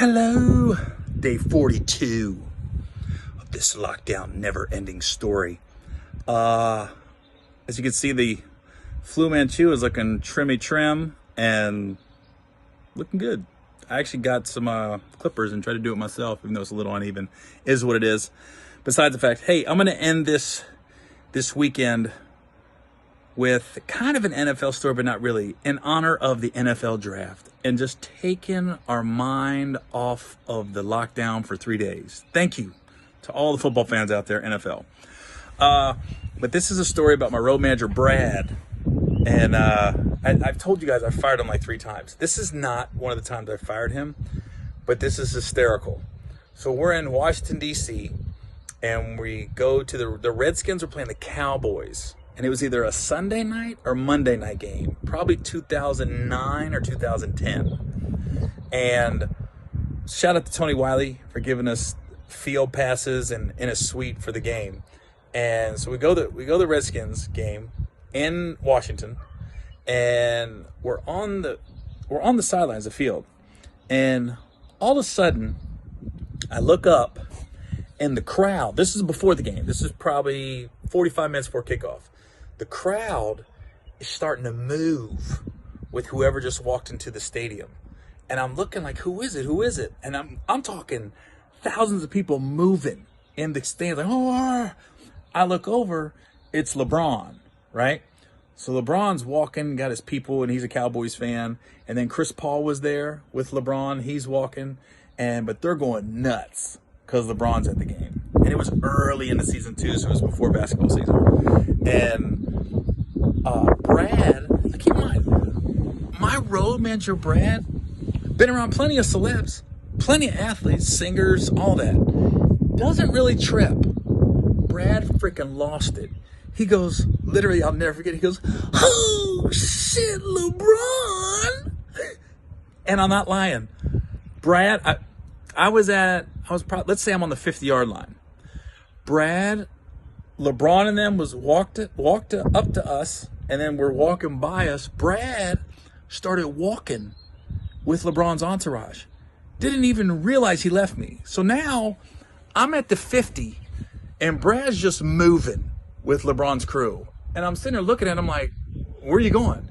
Hello, day 42 of this lockdown never-ending story. As you can see, the Flu Manchu is looking trimmy trim and looking good. I actually got some clippers and tried to do it myself, even though it's a little uneven. Is what it is. Besides the fact, hey, I'm going to end this weekend with kind of an NFL story, but not really, in honor of the NFL draft and just taking our mind off of the lockdown for 3 days. Thank you to all the football fans out there, NFL. But this is a story about my road manager, Brad. And I've told you guys I fired him like 3 times. This is not one of the times I fired him, but this is hysterical. So we're in Washington, D.C., and we go to the Redskins are playing the Cowboys. And it was either a Sunday night or Monday night game, probably 2009 or 2010. And shout out to Tony Wiley for giving us field passes and in a suite for the game. And so we go the Redskins game in Washington, and we're on the sidelines of the field. And all of a sudden, I look up, and the crowd, this is before the game, this is probably 45 minutes before kickoff. The crowd is starting to move with whoever just walked into the stadium. And I'm looking like, who is it? Who is it? And I'm talking thousands of people moving in the stands. Like, oh, I look over, it's Lebron, right? So LeBron's walking, got his people, and he's a Cowboys fan. And then Chris Paul was there with LeBron. He's walking, but they're going nuts because LeBron's at the game. And it was early in the season too, so it was before basketball season. And Brad, keep in mind, my road manager Brad, been around plenty of celebs, plenty of athletes, singers, all that. Doesn't really trip. Brad freaking lost it. He goes, literally, I'll never forget, he goes, oh shit, LeBron. And I'm not lying. Brad, I was probably, let's say I'm on the 50-yard line. Brad, LeBron and them walked up to us, and then we're walking by us. Brad started walking with LeBron's entourage. Didn't even realize he left me. So now I'm at the 50, and Brad's just moving with LeBron's crew. And I'm sitting there looking at him like, where are you going?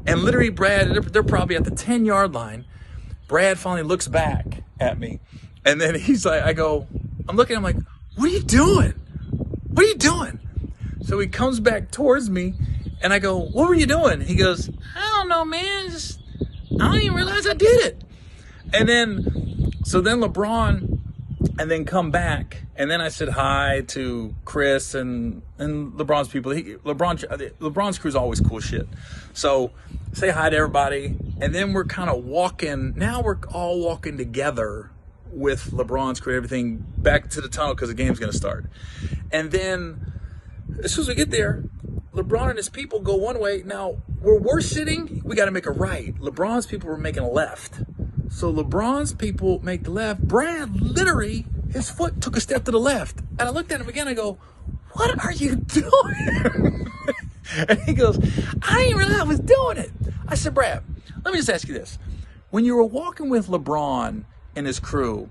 And literally, Brad, they're probably at the 10-yard line. Brad finally looks back at me. And then he's like, I'm looking at him like, what are you doing? What are you doing? So he comes back towards me, and I go, what were you doing? He goes, I don't know, man. I don't even realize I did it. And then LeBron, and then come back, and then I said hi to Chris and LeBron's people. LeBron's crew's always cool shit. So say hi to everybody, and then we're kind of walking. Now we're all walking together with LeBron's crew, everything back to the tunnel because the game's going to start. And then as soon as we get there, LeBron and his people go one way. Now, where we're sitting, we got to make a right. LeBron's people were making a left. So LeBron's people make the left. Brad, literally, his foot took a step to the left. And I looked at him again, I go, what are you doing? And he goes, I didn't realize I was doing it. I said, Brad, let me just ask you this. When you were walking with LeBron and his crew,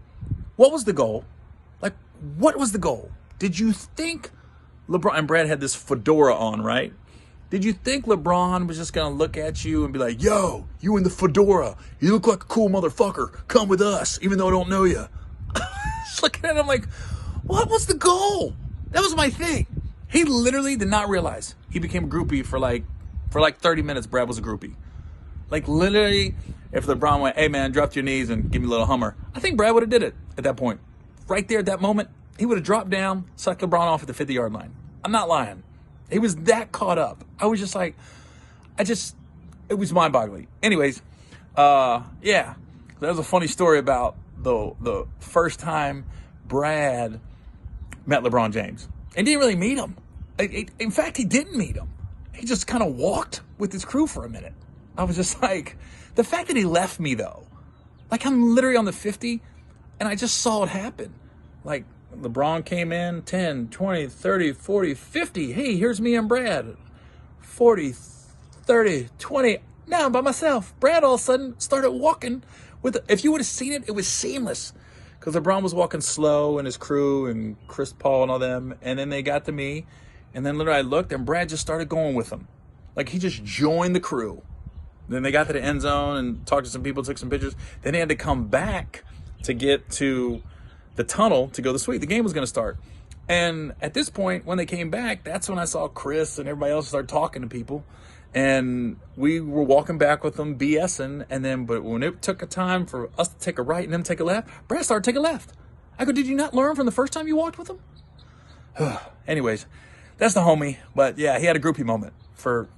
what was the goal? Like, what was the goal? Did you think LeBron, and Brad had this fedora on, right? Did you think LeBron was just going to look at you and be like, yo, you in the fedora, you look like a cool motherfucker, come with us, even though I don't know you? Just looking at him like, what was the goal? That was my thing. He literally did not realize he became a groupie for like 30 minutes. Brad was a groupie. Like, literally, if LeBron went, hey, man, drop to your knees and give me a little Hummer, I think Brad would have did it at that point. Right there at that moment, he would have dropped down, sucked LeBron off at the 50-yard line. I'm not lying. He was that caught up. I was just like, it was mind-boggling. Anyways, yeah, that was a funny story about the first time Brad met LeBron James. And didn't really meet him. In fact, he didn't meet him. He just kind of walked with his crew for a minute. I was just like, the fact that he left me, though, like, I'm literally on the 50, and I just saw it happen. Like, LeBron came in, 10, 20, 30, 40, 50. Hey, here's me and Brad. 40, 30, 20. Now I'm by myself. Brad all of a sudden started walking If you would have seen it, it was seamless. Because LeBron was walking slow and his crew and Chris Paul and all them. And then they got to me. And then literally I looked and Brad just started going with them. Like he just joined the crew. Then they got to the end zone and talked to some people, took some pictures. Then they had to come back to get to the tunnel to go to the suite. The game was going to start. And at this point, when they came back, that's when I saw Chris and everybody else start talking to people. And we were walking back with them, BSing. And then, but when it took a time for us to take a right and them take a left, Brad started taking a left. I go, did you not learn from the first time you walked with him? Anyways, that's the homie. But yeah, he had a groupie moment for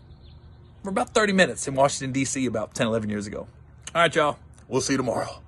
about 30 minutes in Washington, D.C. about 10, 11 years ago. All right, y'all. We'll see you tomorrow.